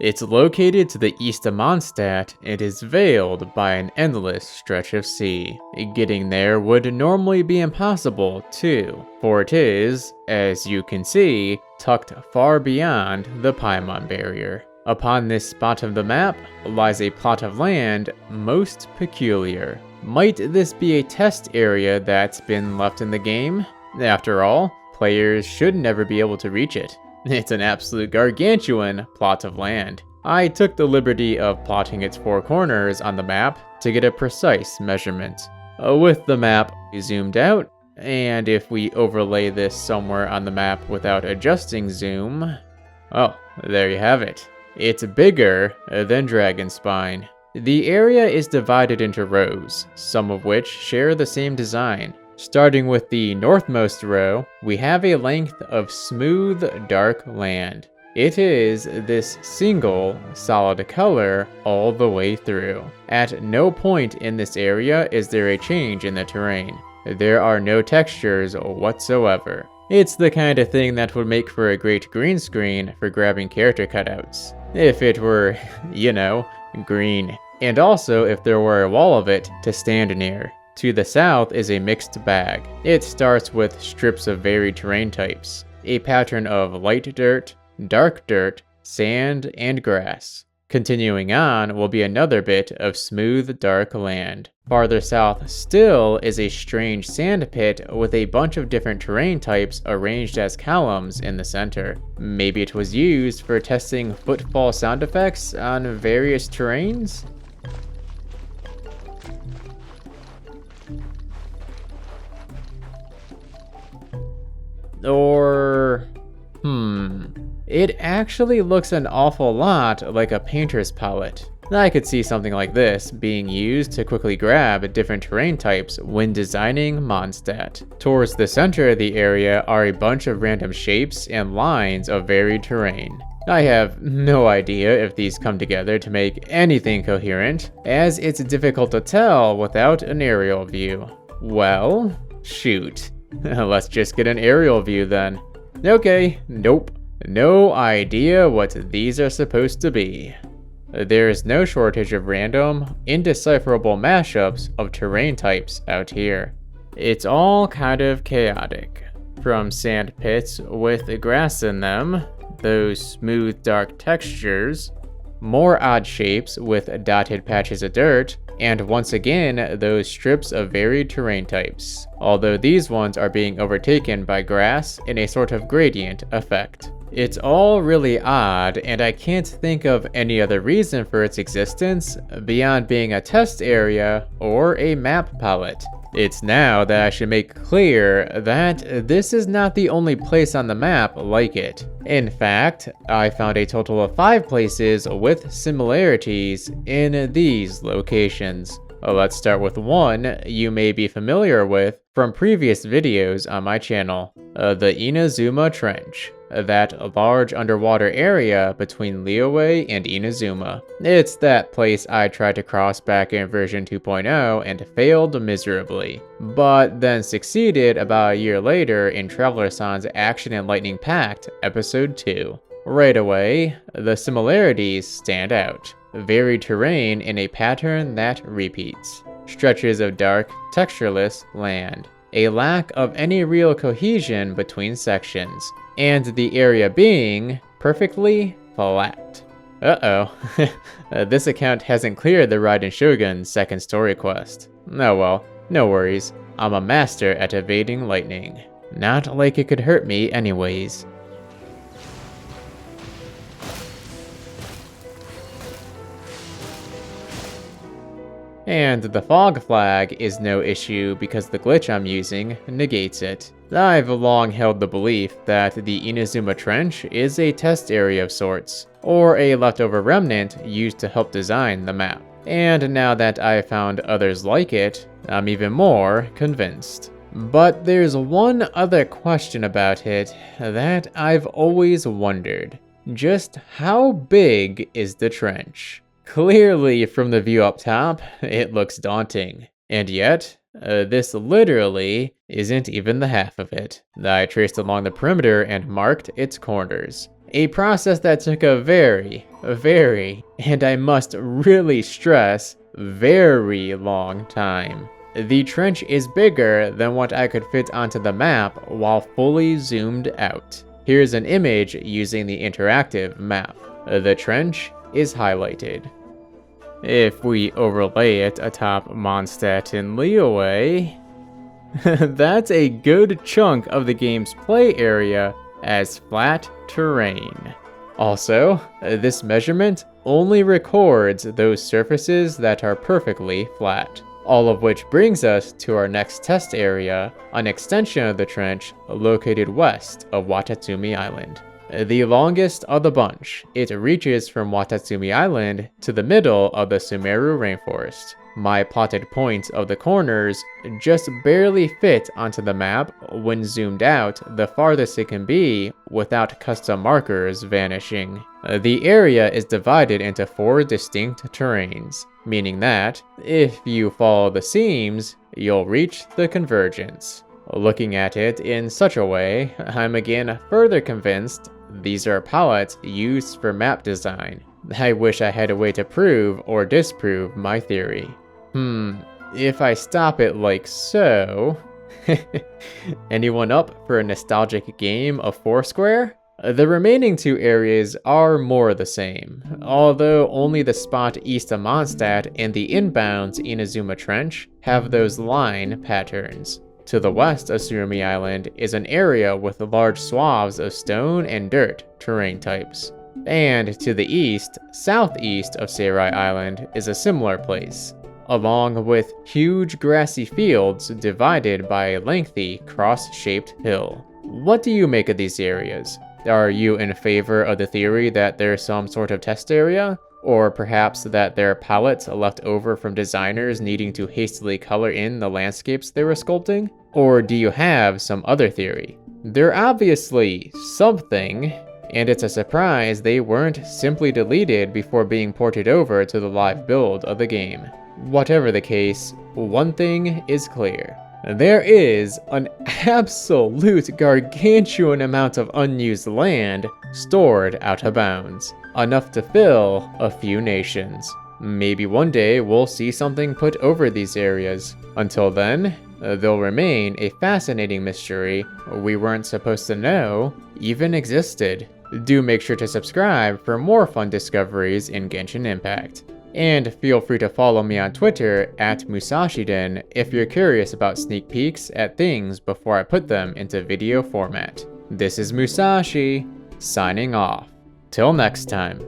It's located to the east of Mondstadt and is veiled by an endless stretch of sea. Getting there would normally be impossible too, for it is, as you can see, tucked far beyond the Paimon barrier. Upon this spot of the map lies a plot of land most peculiar. Might this be a test area that's been left in the game? After all, players should never be able to reach it. It's an absolute gargantuan plot of land. I took the liberty of plotting its four corners on the map to get a precise measurement. With the map zoomed out, and if we overlay this somewhere on the map without adjusting zoom, oh, there you have it. It's bigger than Dragonspine. The area is divided into rows, some of which share the same design. Starting with the northmost row, we have a length of smooth, dark land. It is this single, solid color all the way through. At no point in this area is there a change in the terrain. There are no textures whatsoever. It's the kind of thing that would make for a great green screen for grabbing character cutouts. If it were, you know, green. And also if there were a wall of it to stand near. To the south is a mixed bag. It starts with strips of varied terrain types, a pattern of light dirt, dark dirt, sand, and grass. Continuing on will be another bit of smooth, dark land. Farther south still is a strange sand pit with a bunch of different terrain types arranged as columns in the center. Maybe it was used for testing footfall sound effects on various terrains? Or, it actually looks an awful lot like a painter's palette. I could see something like this being used to quickly grab different terrain types when designing Mondstadt. Towards the center of the area are a bunch of random shapes and lines of varied terrain. I have no idea if these come together to make anything coherent, as it's difficult to tell without an aerial view. Well, shoot. Let's just get an aerial view then. Okay, nope. No idea what these are supposed to be. There is no shortage of random, indecipherable mashups of terrain types out here. It's all kind of chaotic. From sand pits with grass in them, those smooth dark textures, more odd shapes with dotted patches of dirt, and once again, those strips of varied terrain types, although these ones are being overtaken by grass in a sort of gradient effect. It's all really odd, and I can't think of any other reason for its existence beyond being a test area or a map palette. It's now that I should make clear that this is not the only place on the map like it. In fact, I found a total of 5 places with similarities in these locations. Let's start with one you may be familiar with from previous videos on my channel, the Inazuma Trench. That large underwater area between Liyue and Inazuma. It's that place I tried to cross back in version 2.0 and failed miserably, but then succeeded about a year later in Traveler-san's Action and Lightning Pact Episode 2. Right away, the similarities stand out. Varied terrain in a pattern that repeats. Stretches of dark, textureless land. A lack of any real cohesion between sections. And the area being perfectly flat. Uh-oh. This account hasn't cleared the Raiden Shogun's second story quest. Oh well, no worries. I'm a master at evading lightning. Not like it could hurt me anyways. And the fog flag is no issue because the glitch I'm using negates it. I've long held the belief that the Inazuma Trench is a test area of sorts, or a leftover remnant used to help design the map. And now that I've found others like it, I'm even more convinced. But there's one other question about it that I've always wondered. Just how big is the trench? Clearly, from the view up top, it looks daunting. And yet, this literally isn't even the half of it. I traced along the perimeter and marked its corners. A process that took a very, and I must really stress, very long time. The trench is bigger than what I could fit onto the map while fully zoomed out. Here's an image using the interactive map. The trench is highlighted. If we overlay it atop Mondstadt and Liyue, that's a good chunk of the game's play area as flat terrain. Also, this measurement only records those surfaces that are perfectly flat. All of which brings us to our next test area, an extension of the trench located west of Watatsumi Island. The longest of the bunch, it reaches from Watatsumi Island to the middle of the Sumeru rainforest. My plotted points of the corners just barely fit onto the map when zoomed out the farthest it can be without custom markers vanishing. The area is divided into 4 distinct terrains, meaning that, if you follow the seams, you'll reach the convergence. Looking at it in such a way, I'm again further convinced these are palettes used for map design. I wish I had a way to prove or disprove my theory. If I stop it like so... Anyone up for a nostalgic game of Foursquare? The remaining 2 areas are more the same, although only the spot east of Mondstadt and the inbounds Inazuma Trench have those line patterns. To the west of Surumi Island is an area with large swaths of stone and dirt terrain types. And to the east, southeast of Seirai Island is a similar place, along with huge grassy fields divided by a lengthy cross-shaped hill. What do you make of these areas? Are you in favor of the theory that there's some sort of test area? Or perhaps that they're palettes left over from designers needing to hastily color in the landscapes they were sculpting? Or do you have some other theory? They're obviously something, and it's a surprise they weren't simply deleted before being ported over to the live build of the game. Whatever the case, one thing is clear. There is an absolute gargantuan amount of unused land stored out of bounds, enough to fill a few nations. Maybe one day we'll see something put over these areas. Until then, they'll remain a fascinating mystery we weren't supposed to know even existed. Do make sure to subscribe for more fun discoveries in Genshin Impact. And feel free to follow me on Twitter @Moosashiden if you're curious about sneak peeks at things before I put them into video format. This is Moosashi, signing off. Till next time.